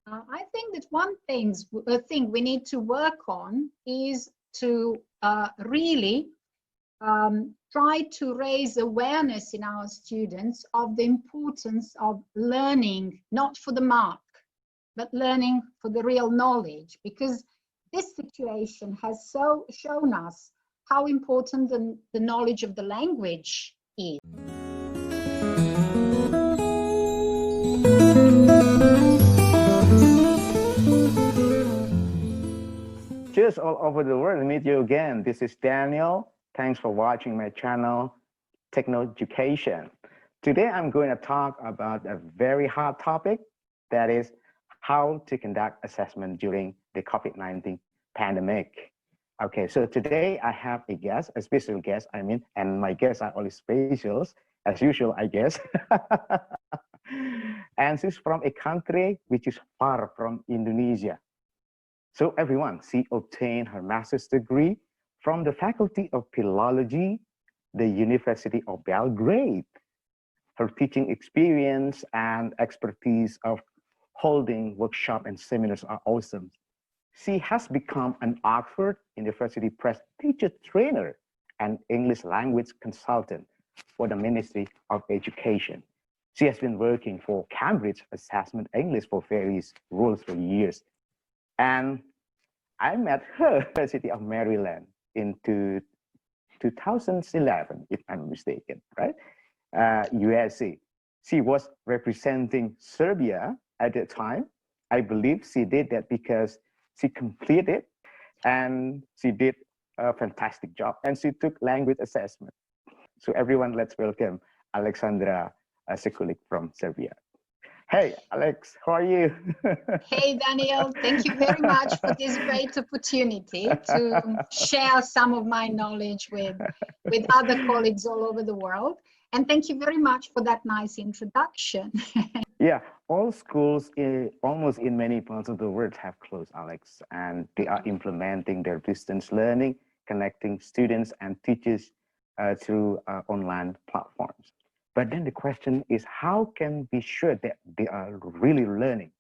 I think that one thing we need to work on is to really try to raise awareness in our students of the importance of learning, not for the mark, but learning for the real knowledge, because this situation has so shown us how important the knowledge of the language is. Cheers all over the world to meet you again. This is Daniel. Thanks for watching my channel, Techno Education. Today I'm going to talk about a very hot topic, that is how to conduct assessment during the COVID-19 pandemic. Okay, so today I have a guest, a special guest, and my guests are always specials, as usual, I guess. And she's from a country which is far from Indonesia. So everyone, she obtained her master's degree from the Faculty of Philology, the University of Belgrade. Her teaching experience and expertise of holding workshops and seminars are awesome. She has become an Oxford University Press teacher trainer and English language consultant for the Ministry of Education. She has been working for Cambridge Assessment English for various roles for years. And I met her at the University of Maryland in 2011, if I'm mistaken, right? USA. She was representing Serbia at the time. I believe she did that because she completed and she did a fantastic job and she took language assessment. So everyone, let's welcome Alexandra Sekulic from Serbia. Hey, Alex, how are you? Hey, Daniel, thank you very much for this great opportunity to share some of my knowledge with other colleagues all over the world. And thank you very much for that nice introduction. Yeah, all schools, almost in many parts of the world, have closed, Alex, and they are implementing their distance learning, connecting students and teachers through online platforms. But then the question is, how can we be sure that they are really learning?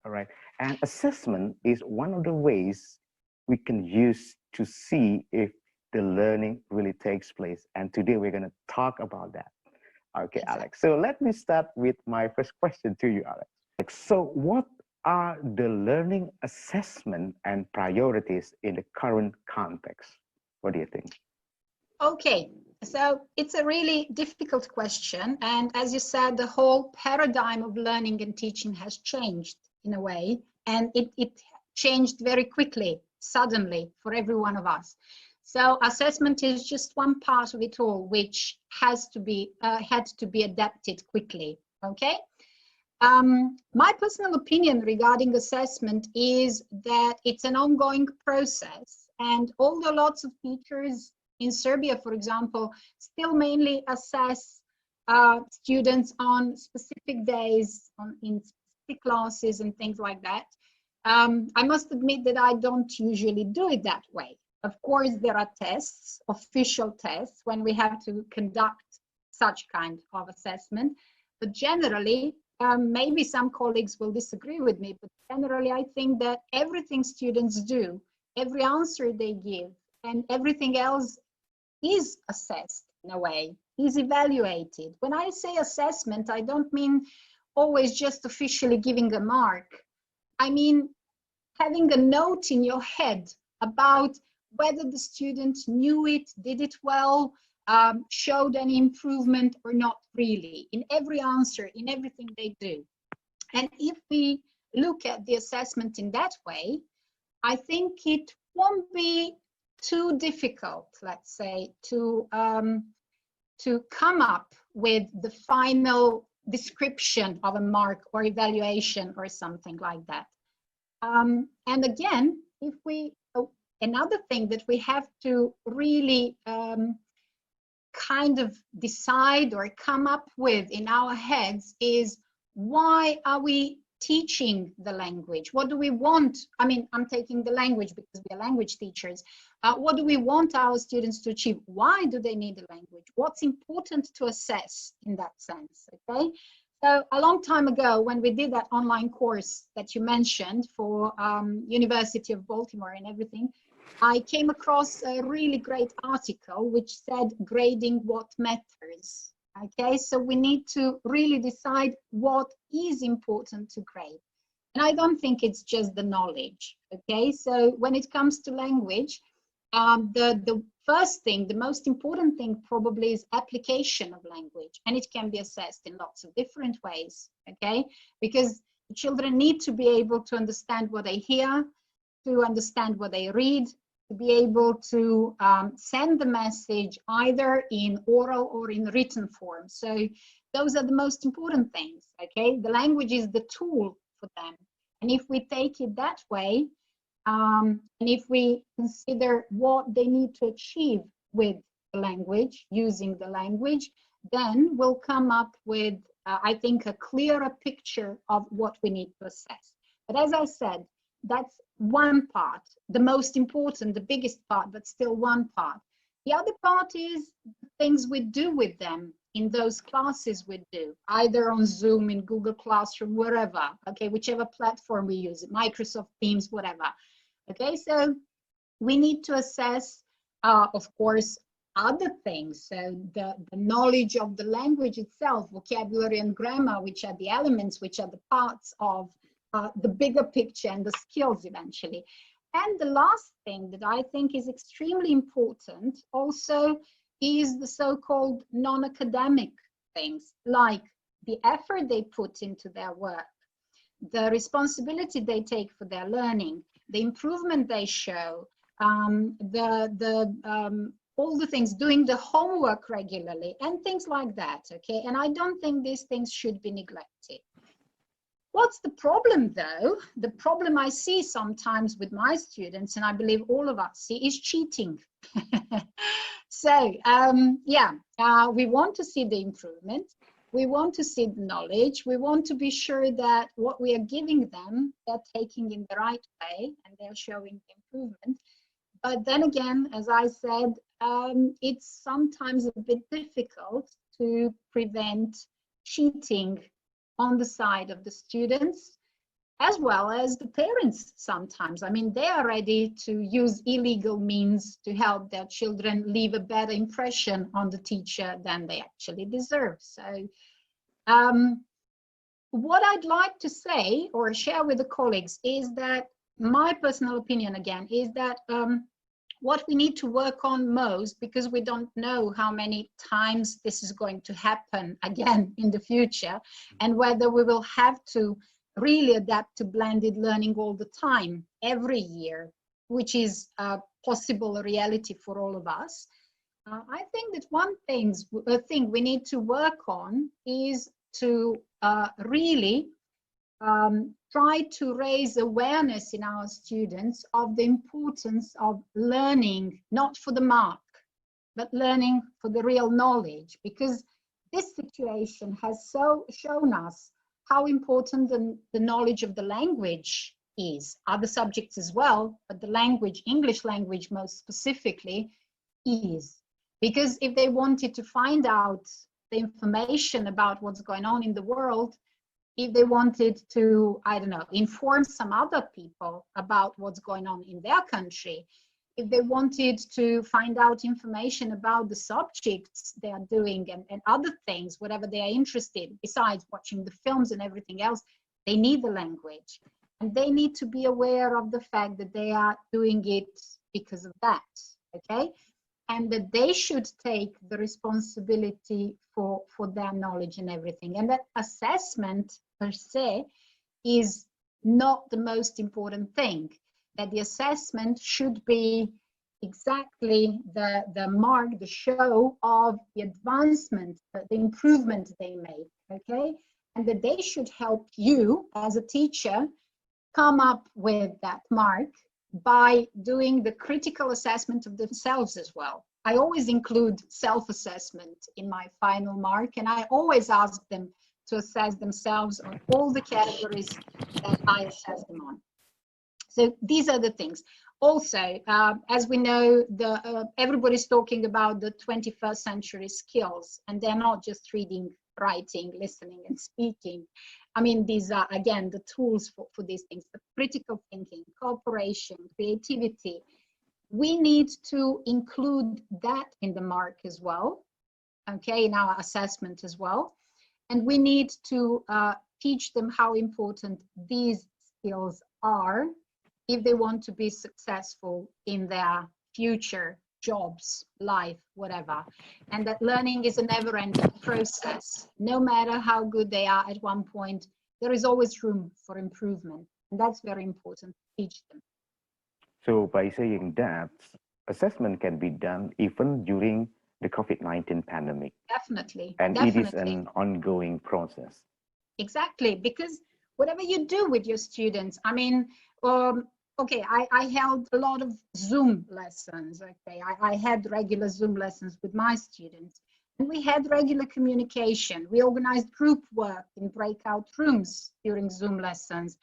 All right. And assessment is one of the ways we can use to see if the learning really takes place. And today we're going to talk about that. Okay, exactly. Alex. So let me start with my first question to you, Alex. So what are the learning assessment and priorities in the current context? What do you think? Okay. So it's a really difficult question. And as you said, the whole paradigm of learning and teaching has changed in a way. And it changed very quickly, suddenly, for every one of us. So assessment is just one part of it all, which has to be had to be adapted quickly. Okay. My personal opinion regarding assessment is that it's an ongoing process. And although lots of teachers in Serbia, for example, still mainly assess students on specific days, in specific classes and things like that. I must admit that I don't usually do it that way. Of course, there are tests, official tests, when we have to conduct such kind of assessment. But generally, maybe some colleagues will disagree with me, but generally I think that everything students do, every answer they give, and everything else is assessed in a way, is evaluated. When I say assessment, I don't mean always just officially giving a mark. I mean having a note in your head about whether the student knew it, did it well, showed any improvement or not really, in every answer, in everything they do. And if we look at the assessment in that way, I think it won't be too difficult, let's say, to come up with the final description of a mark or evaluation or something like that. And again, if we, another thing that we have to really kind of decide or come up with in our heads is, why are we teaching the language? What do we want? I mean, I'm taking the language because we are language teachers. What do we want our students to achieve? Why do they need the language? What's important to assess in that sense, okay? So a long time ago, when we did that online course that you mentioned for University of Baltimore and everything, I came across a really great article which said grading what matters. Okay, so we need to really decide what is important to grade. And I don't think it's just the knowledge. Okay, so when it comes to language, the first thing, the most important thing probably is application of language, and it can be assessed in lots of different ways, okay? Because children need to be able to understand what they hear, to understand what they read, to be able to send the message either in oral or in written form. So those are the most important things, okay? The language is the tool for them. And if we take it that way, and if we consider what they need to achieve with the language, using the language, then we'll come up with, I think, a clearer picture of what we need to assess. But as I said, that's one part, the most important, the biggest part, but still one part. The other part is the things we do with them in those classes we do, either on Zoom, in Google Classroom, wherever, okay, whichever platform we use, Microsoft Teams, whatever. Okay, so we need to assess, of course, other things. So the knowledge of the language itself, vocabulary and grammar, which are the elements, which are the parts of the bigger picture and the skills eventually. And the last thing that I think is extremely important also is the so-called non-academic things, like the effort they put into their work, the responsibility they take for their learning, the improvement they show, all the things, doing the homework regularly, and things like that, okay? And I don't think these things should be neglected. What's the problem, though? The problem I see sometimes with my students, and I believe all of us see, is cheating. So, we want to see the improvement. We want to see the knowledge. We want to be sure that what we are giving them, they're taking in the right way and they're showing improvement. But then again, as I said, it's sometimes a bit difficult to prevent cheating on the side of the students, as well as the parents sometimes. I mean, they are ready to use illegal means to help their children leave a better impression on the teacher than they actually deserve. So what I'd like to say or share with the colleagues is that my personal opinion, again, is that what we need to work on most, because we don't know how many times this is going to happen again in the future, and whether we will have to really adapt to blended learning all the time, every year, which is a possible reality for all of us. I think that one thing we need to work on is to really try to raise awareness in our students of the importance of learning, not for the mark, but learning for the real knowledge, because this situation has so shown us how important the knowledge of the language is, other subjects as well, but the language, English language most specifically, is. Because if they wanted to find out the information about what's going on in the world, if they wanted to, I don't know, inform some other people about what's going on in their country, if they wanted to find out information about the subjects they are doing and other things, whatever they are interested in, besides watching the films and everything else, they need the language. And they need to be aware of the fact that they are doing it because of that, okay? And that they should take the responsibility for their knowledge and everything. And that assessment per se is not the most important thing. That the assessment should be exactly the mark, the show of the advancement, the improvement they make, okay? And that they should help you as a teacher come up with that mark by doing the critical assessment of themselves as well. I always include self-assessment in my final mark, and I always ask them to assess themselves on all the categories that I assess them on. So these are the things. Also, as we know, everybody's talking about the 21st century skills, and they're not just reading writing, listening, and speaking. I mean, these are, again, the tools for these things, the critical thinking, cooperation, creativity. We need to include that in the mark as well, okay, in our assessment as well. And we need to teach them how important these skills are if they want to be successful in their future jobs, life, whatever. And that learning is a never-ending process. No matter how good they are at one point, there is always room for improvement. And that's very important to teach them. So by saying that, assessment can be done even during the COVID-19 pandemic. Definitely. And definitely. it is an ongoing process. Exactly, because whatever you do with your students, I mean, okay, I held a lot of Zoom lessons, okay, I had regular Zoom lessons with my students, and we had regular communication. We organized group work in breakout rooms during Zoom lessons.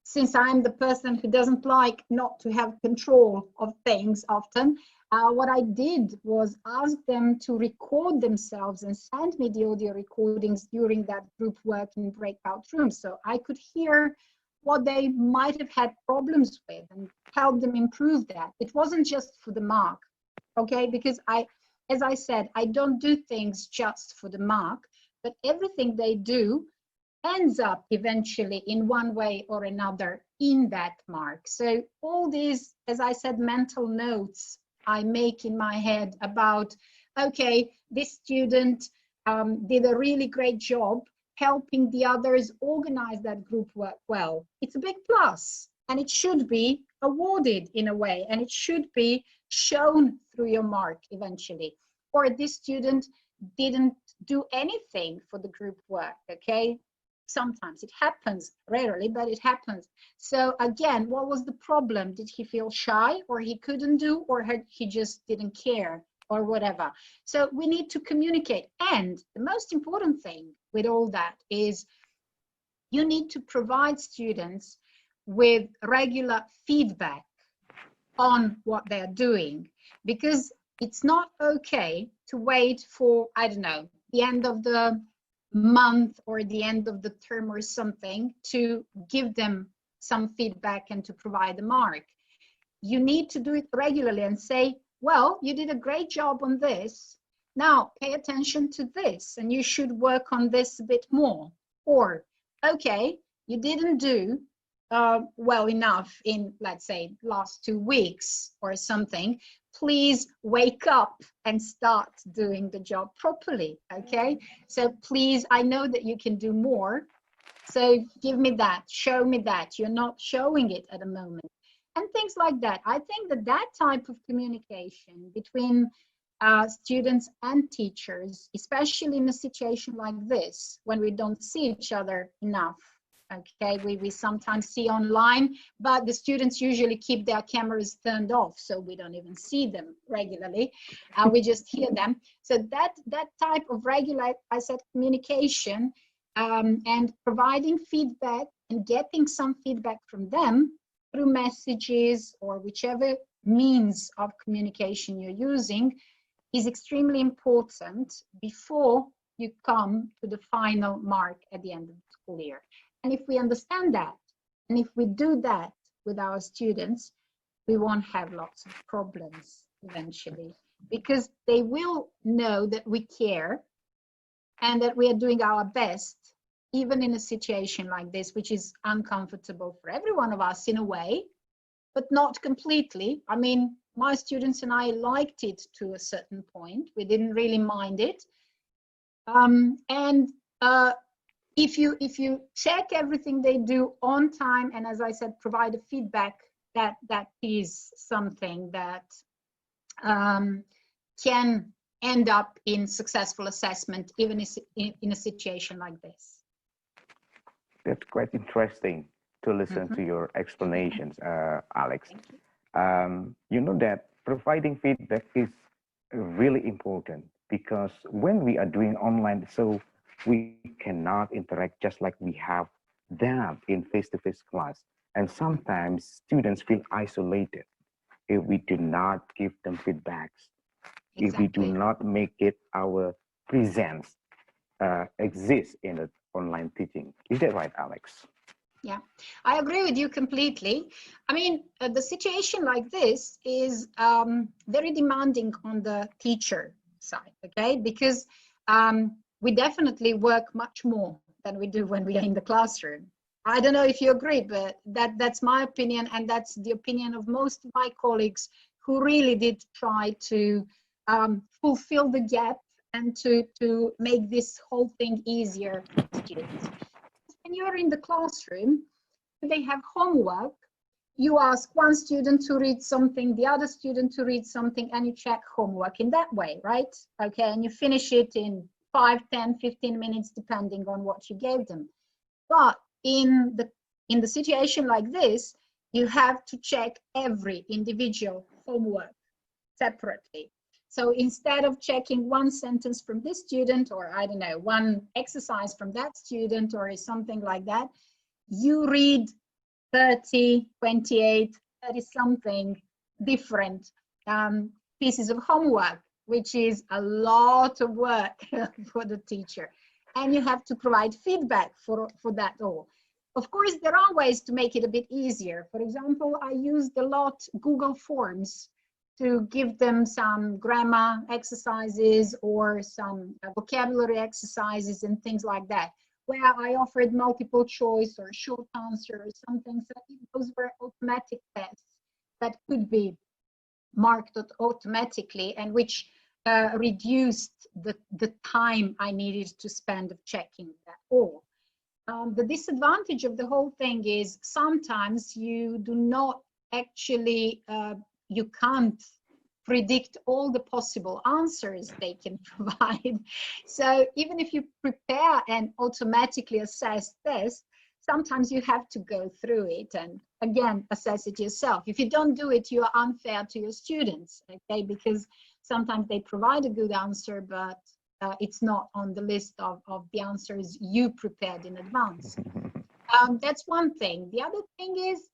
Since I'm the person who doesn't like not to have control of things often, what I did was ask them to record themselves and send me the audio recordings during that group work in breakout rooms, so I could hear what they might have had problems with and help them improve that. It wasn't just for the mark, okay, because as I said, I don't do things just for the mark, but everything they do ends up eventually in one way or another in that mark. So all these, as I said, mental notes I make in my head about, okay, this student did a really great job helping the others organize that group work well. It's a big plus, and it should be awarded in a way, and it should be shown through your mark eventually. Or this student didn't do anything for the group work, okay? Sometimes it happens, rarely, but it happens. So again, what was the problem? Did he feel shy, or he couldn't do, or he just didn't care, or whatever? So we need to communicate. And the most important thing with all that is you need to provide students with regular feedback on what they're doing, because it's not okay to wait for, I don't know, the end of the month or the end of the term or something to give them some feedback and to provide the mark. You need to do it regularly and say, well, you did a great job on this. Now pay attention to this, and you should work on this a bit more. Or, okay, you didn't do well enough in, let's say, last 2 weeks or something. Please wake up and start doing the job properly, okay? So please, I know that you can do more, so give me that, show me that. You're not showing it at the moment. And things like that. I think that that type of communication between students and teachers, especially in a situation like this, when we don't see each other enough, okay, we sometimes see online, but the students usually keep their cameras turned off, so we don't even see them regularly. We just hear them. So that type of regular, I said, communication and providing feedback and getting some feedback from them through messages or whichever means of communication you're using is extremely important before you come to the final mark at the end of the school year. And if we understand that, and if we do that with our students, we won't have lots of problems eventually, because they will know that we care and that we are doing our best, even in a situation like this, which is uncomfortable for every one of us in a way, but not completely. I mean, my students and I liked it to a certain point. We didn't really mind it. If you check everything they do on time, and as I said, provide a feedback, that is something that can end up in successful assessment, even in a situation like this. That's quite interesting to listen to your explanations, Alex. You know that providing feedback is really important, because when we are doing online, so we cannot interact just like we have that in face-to-face class. And sometimes students feel isolated if we do not give them feedbacks, if we do not make it our presence exists in the online teaching. Is that right, Alex? Yeah, I agree with you completely. I mean, the situation like this is very demanding on the teacher side, okay? Because we definitely work much more than we do when we are in the classroom. I don't know if you agree, but that's my opinion, and that's the opinion of most of my colleagues who really did try to fulfill the gap and to make this whole thing easier for students. When you're in the classroom, they have homework, you ask one student to read something, the other student to read something, and you check homework in that way, right? Okay, and you finish it in 5, 10, 15 minutes, depending on what you gave them. But in the situation like this, you have to check every individual homework separately. So instead of checking one sentence from this student, or I don't know, one exercise from that student, or something like that, you read 30, 28, 30 something different pieces of homework, which is a lot of work for the teacher. And you have to provide feedback for that all. Of course, there are ways to make it a bit easier. For example, I used a lot Google Forms to give them some grammar exercises or some vocabulary exercises and things like that, where I offered multiple choice or short answer or something. So those were automatic tests that could be marked automatically, and which reduced the time I needed to spend of checking that all. The disadvantage of the whole thing is sometimes you do not actually, you can't predict all the possible answers they can provide. So even if you prepare and automatically assess this, sometimes you have to go through it and again assess it yourself. If you don't do it, you are unfair to your students, okay? Because sometimes they provide a good answer, but it's not on the list of the answers you prepared in advance. That's one thing. The other thing is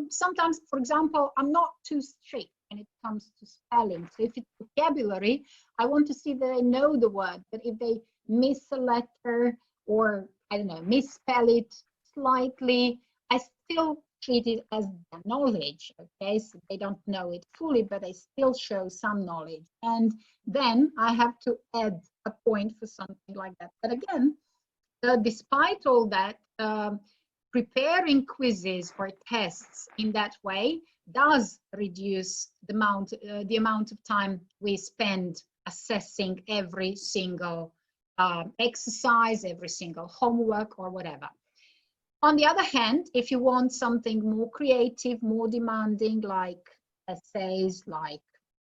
sometimes, for example, I'm not too strict when it comes to spelling. So if it's vocabulary, I want to see that they know the word, but if they miss a letter or, I don't know, misspell it slightly, I still treat it as their knowledge, okay? So they don't know it fully, but they still show some knowledge. And then I have to add a point for something like that. But again, despite all that, preparing quizzes or tests in that way does reduce the amount of time we spend assessing every single exercise, every single homework or whatever. On the other hand, if you want something more creative, more demanding, like essays, like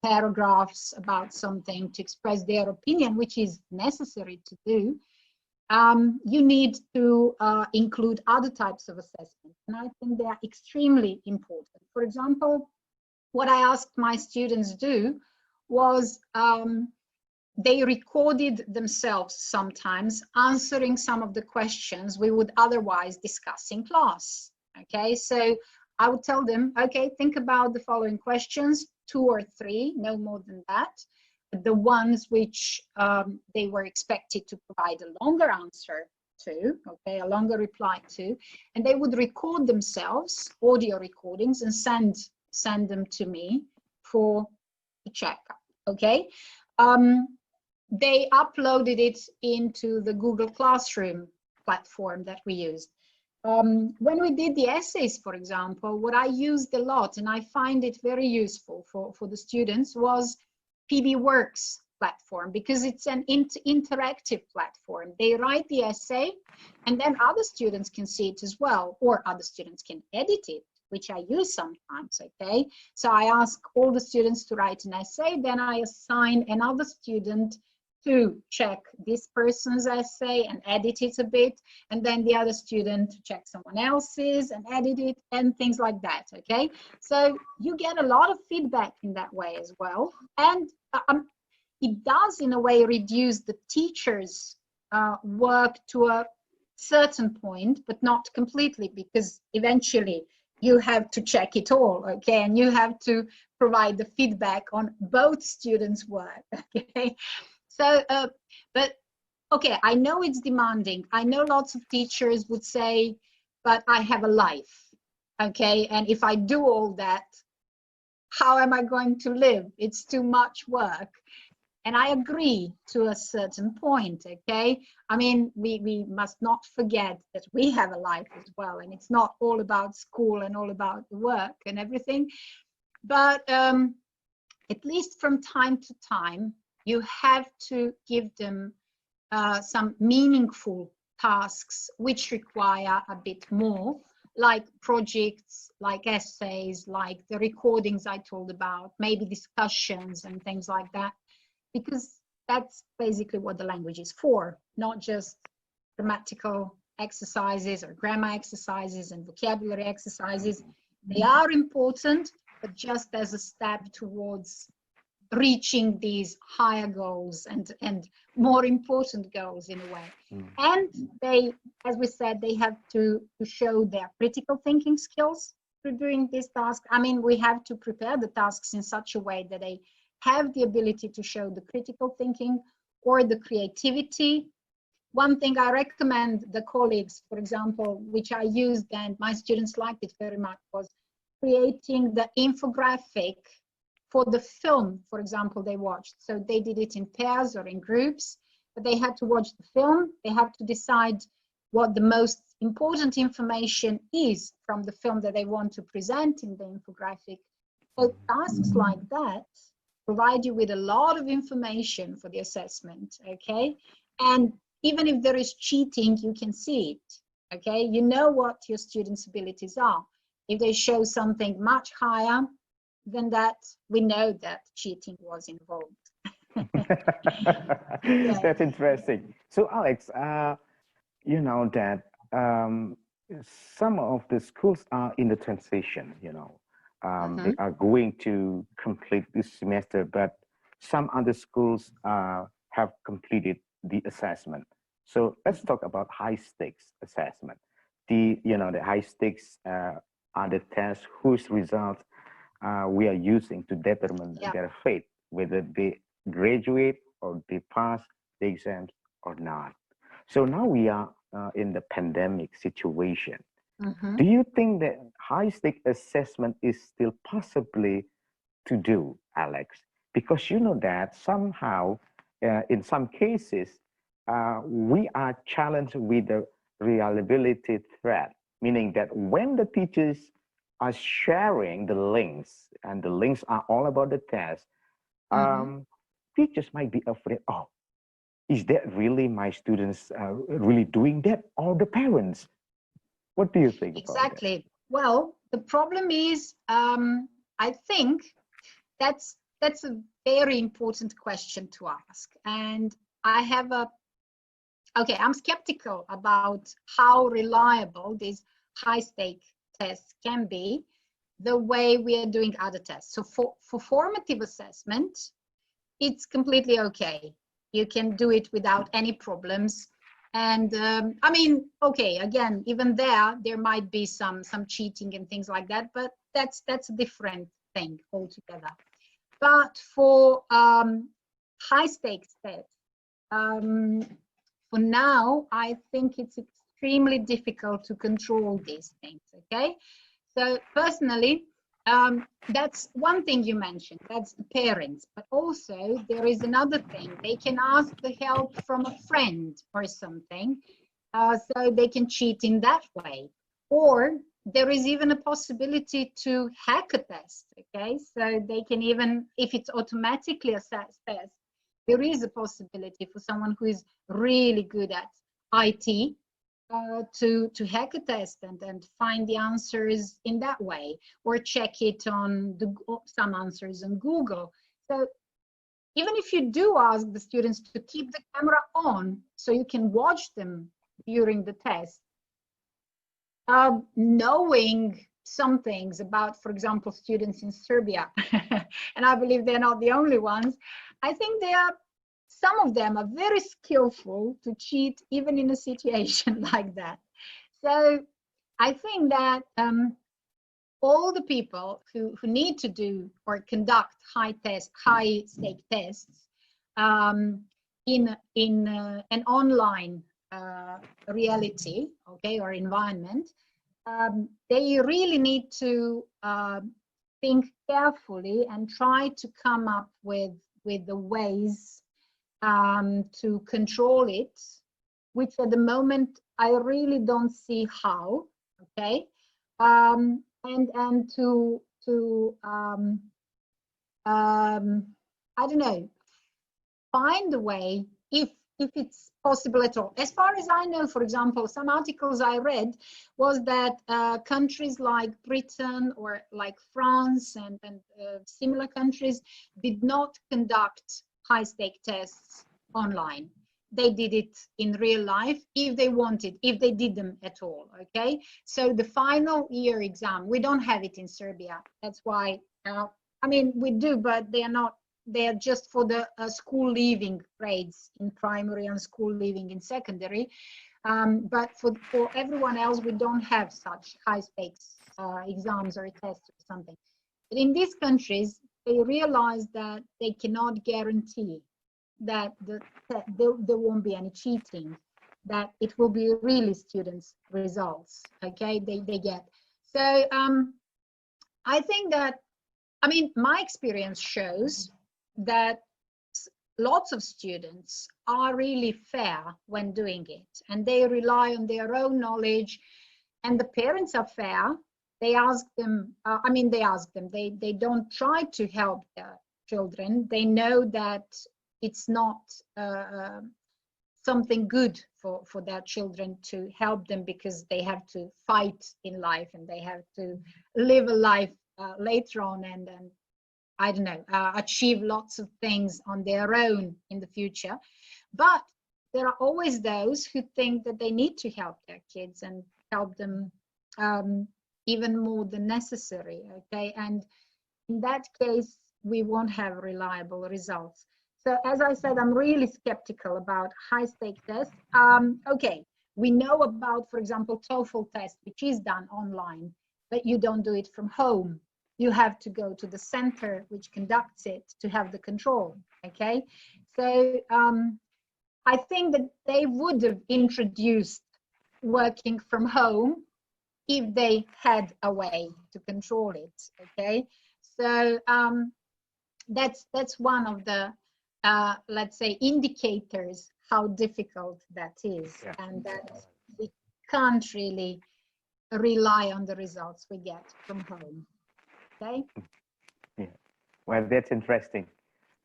paragraphs about something to express their opinion, which is necessary to do, you need to include other types of assessment. And I think they are extremely important. For example, what I asked my students do was they recorded themselves sometimes answering some of the questions we would otherwise discuss in class. Okay, so I would tell them, okay, think about the following questions, 2 or 3, no more than that. The ones which they were expected to provide a longer answer to, okay, a longer reply to, and they would record themselves, audio recordings, and send them to me for a checkup, okay? They uploaded it into the Google Classroom platform that we used. When we did the essays, for example, what I used a lot, and I find it very useful for the students, was PBWorks platform, because it's an interactive platform. They write the essay and then other students can see it as well, or other students can edit it, which I use sometimes, okay? So I ask all the students to write an essay, then I assign another student to check this person's essay and edit it a bit, and then the other student to check someone else's and edit it, and things like that, okay? So you get a lot of feedback in that way as well, and it does in a way reduce the teacher's work to a certain point, but not completely, because eventually you have to check it all, okay? And you have to provide the feedback on both students' work, okay? So, but okay, I know it's demanding. I know lots of teachers would say, but I have a life, okay? And if I do all that, how am I going to live? It's too much work. And I agree to a certain point, okay? I mean, we must not forget that we have a life as well, and it's not all about school and all about work and everything. But at least from time to time, you have to give them some meaningful tasks which require a bit more, like projects, like essays, like the recordings I told about, maybe discussions and things like that, because that's basically what the language is for, not just grammatical exercises or grammar exercises and vocabulary exercises. They are important, but just as a step towards reaching these higher goals and more important goals in a way. And they, as we said, they have to show their critical thinking skills through doing this task. I mean, we have to prepare the tasks in such a way that they have the ability to show the critical thinking or the creativity. One thing I recommend the colleagues, for example, which I used and my students liked it very much, was creating the infographic for the film, for example, they watched. So they did it in pairs or in groups, but they had to watch the film. They had to decide what the most important information is from the film that they want to present in the infographic. So tasks like that provide you with a lot of information for the assessment, okay? And even if there is cheating, you can see it, okay? You know what your students' abilities are. If they show something much higher than that, we know that cheating was involved. Yeah. That's interesting. So Alex, you know that some of the schools are in the transition, you know. They are going to complete this semester, but some other schools have completed the assessment. So let's talk about high stakes assessment. The high stakes are the tests whose results we are using to determine their fate, whether they graduate or they pass the exams or not. So now we are in the pandemic situation. Do you think that high stake assessment is still possibly to do, Alex? Because you know that somehow, in some cases, we are challenged with the reliability threat, meaning that when the teachers are sharing the links, and the links are all about the test, teachers might be afraid, oh, is that really my students really doing that, or the parents? What do you think about that? Exactly. Well, the problem is, I think that's a very important question to ask. And I have I'm skeptical about how reliable these high stake tests can be the way we are doing other tests. So for formative assessment, it's completely okay. You can do it without any problems. And I mean, okay, again, even there might be some cheating and things like that, but that's a different thing altogether. But for high stakes tests, for now, I think it's extremely difficult to control these things, okay? So personally, that's one thing you mentioned, that's the parents, but also there is another thing. They can ask the help from a friend or something, so they can cheat in that way. Or there is even a possibility to hack a test, okay? So they can even, if it's automatically assessed test, there is a possibility for someone who is really good at IT to hack a test and find the answers in that way, or check it on some answers on Google. So even if you do ask the students to keep the camera on so you can watch them during the test, knowing some things about, for example, students in Serbia, and I believe they're not the only ones, I think some of them are very skillful to cheat even in a situation like that. So I think that all the people who need to do or conduct high stake tests, in an online reality, okay, or environment, they really need to think carefully and try to come up with the ways to control it, which at the moment I really don't see how. Okay, and to I don't know, find a way if it's possible at all. As far as I know, for example, some articles I read was that countries like Britain or like France and similar countries did not conduct high-stake tests online. They did it in real life if they wanted, if they did them at all, okay? So the final year exam, we don't have it in Serbia. That's why, I mean, we do, but they are not, they are just for the school leaving grades in primary and school leaving in secondary. But for everyone else, we don't have such high stakes exams or tests or something. But in these countries, they realize that they cannot guarantee that there won't be any cheating, that it will be really students' results, okay, they get. So I think that, I mean, my experience shows that lots of students are really fair when doing it, and they rely on their own knowledge, and the parents are fair. They ask them, they don't try to help their children. They know that it's not something good for their children to help them, because they have to fight in life and they have to live a life later on and I don't know, achieve lots of things on their own in the future. But there are always those who think that they need to help their kids and help them even more than necessary, okay? And in that case, we won't have reliable results. So as I said, I'm really skeptical about high-stake tests. Okay, we know about, for example, TOEFL test, which is done online, but you don't do it from home. You have to go to the center which conducts it to have the control, okay? So I think that they would have introduced working from home if they had a way to control it, okay? So that's one of the, let's say, indicators how difficult that is, yeah, and that we can't really rely on the results we get from home. Okay. Yeah. Well, that's interesting.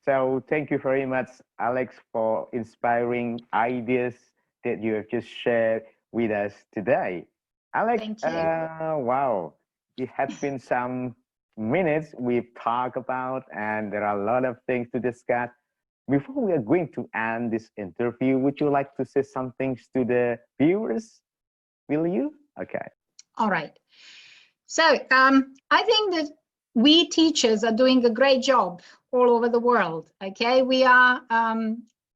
So thank you very much, Alex, for inspiring ideas that you have just shared with us today. Alex, thank you. Wow, it has been some minutes we've talked about, and there are a lot of things to discuss. Before we are going to end this interview, would you like to say something to the viewers? Will you? Okay. All right. So I think that we teachers are doing a great job all over the world, okay? We are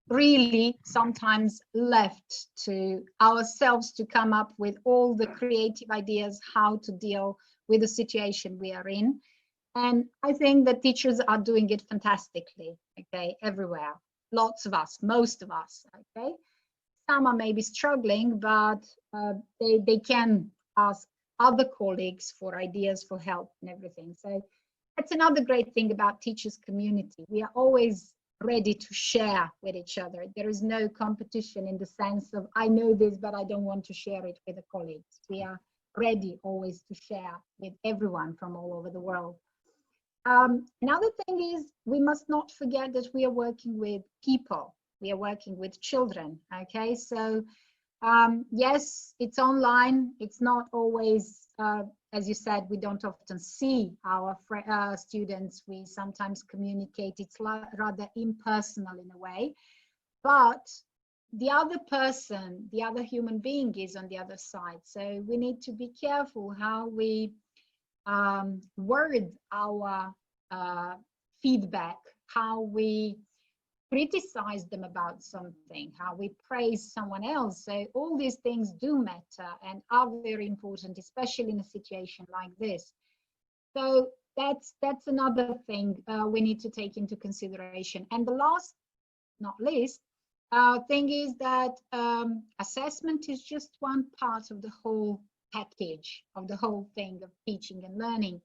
really sometimes left to ourselves to come up with all the creative ideas how to deal with the situation we are in. And I think that teachers are doing it fantastically, okay, everywhere. Lots of us, most of us, okay? Some are maybe struggling, but they can ask other colleagues for ideas, for help and everything. So that's another great thing about teachers community. We are always ready to share with each other. There is no competition in the sense of I know this, but I don't want to share it with the colleagues. We are ready always to share with everyone from all over the world. Another thing is we must not forget that we are working with people. We are working with children, okay? So yes, it's online. It's not always, as you said, we don't often see our students. We sometimes communicate. It's rather impersonal in a way. But the other person, the other human being is on the other side. So we need to be careful how we word our feedback, how we criticize them about something, how we praise someone else. So all these things do matter and are very important, especially in a situation like this. So that's another thing we need to take into consideration. And the last, not least, Thing is that assessment is just one part of the whole package, of the whole thing of teaching and learning.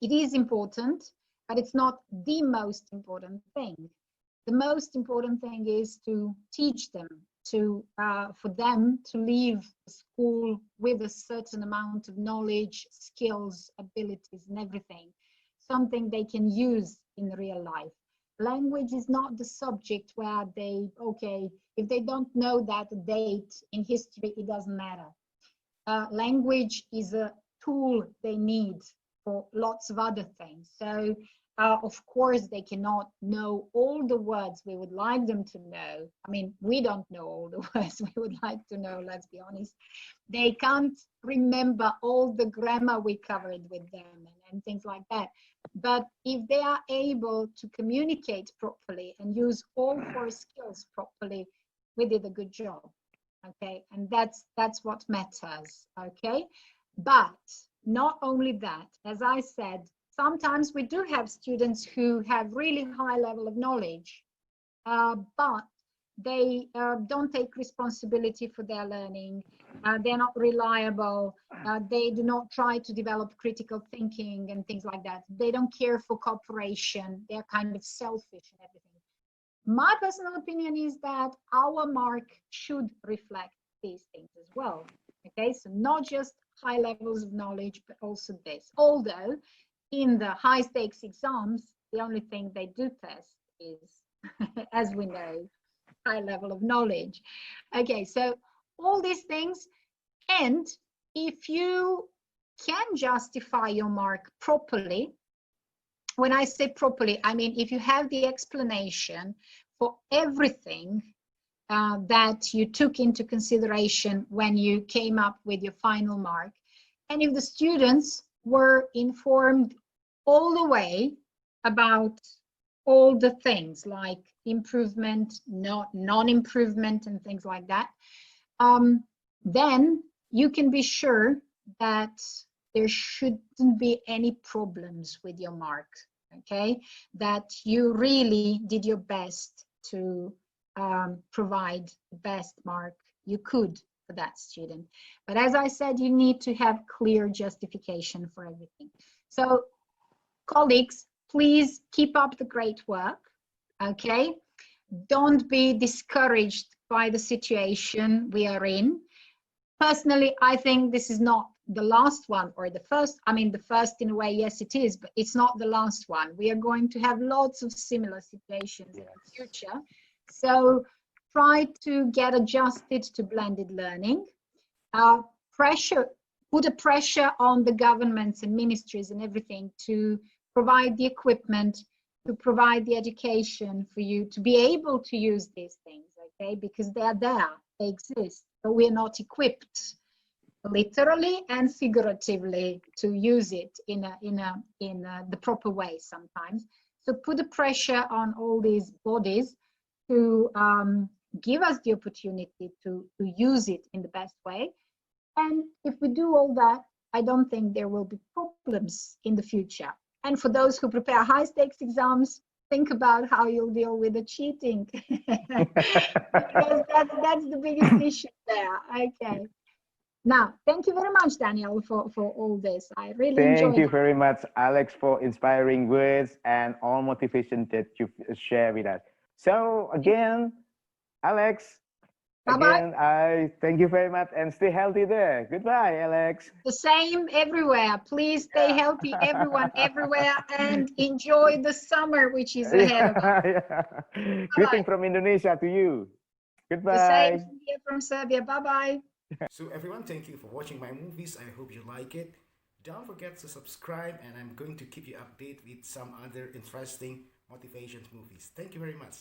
It is important, but it's not the most important thing. The most important thing is to teach them, for them to leave school with a certain amount of knowledge, skills, abilities, and everything, something they can use in real life. Language is not the subject where if they don't know that date in history, it doesn't matter. Language is a tool they need for lots of other things. So, of course, they cannot know all the words we would like them to know. I mean, we don't know all the words we would like to know, let's be honest. They can't remember all the grammar we covered with them and things like that. But if they are able to communicate properly and use all four skills properly, we did a good job. Okay, and that's what matters. Okay, but not only that, as I said, sometimes we do have students who have really high level of knowledge, but they don't take responsibility for their learning. They're not reliable. They do not try to develop critical thinking and things like that. They don't care for cooperation. They're kind of selfish and everything. My personal opinion is that our mark should reflect these things as well. Okay, so not just high levels of knowledge, but also this. Although in the high stakes exams, the only thing they do test is, as we know, high level of knowledge. Okay, so all these things, and if you can justify your mark properly, when I say properly, I mean if you have the explanation for everything that you took into consideration when you came up with your final mark, and if the students were informed all the way about all the things like improvement, non-improvement, and things like that, then you can be sure that there shouldn't be any problems with your mark, okay? That you really did your best to provide the best mark you could for that student. But as I said, you need to have clear justification for everything. So colleagues, please keep up the great work, okay? Don't be discouraged by the situation we are in. Personally, I think this is not the last one or the first. I mean, the first in a way, yes, it is, but it's not the last one. We are going to have lots of similar situations in the future. So try to get adjusted to blended learning. Put a pressure on the governments and ministries and everything to provide the equipment, to provide the education for you to be able to use these things, okay? Because they are there, they exist, but we're not equipped literally and figuratively to use it in the proper way sometimes. So put the pressure on all these bodies to give us the opportunity to use it in the best way. And if we do all that, I don't think there will be problems in the future. And for those who prepare high stakes exams, think about how you'll deal with the cheating. Because that's the biggest issue there. Okay. Now, thank you very much, Daniel, for all this. I really enjoyed it. Thank you very much, Alex, for inspiring words and all motivation that you share with us. So again, Alex, again, I thank you very much and stay healthy there. Goodbye, Alex. The same everywhere. Please stay healthy, everyone, everywhere, and enjoy the summer, which is ahead of us. Greeting from Indonesia to you. Goodbye. The same here from Serbia. Bye-bye. So everyone, thank you for watching my movies. I hope you like it. Don't forget to subscribe, and I'm going to keep you updated with some other interesting motivation movies. Thank you very much.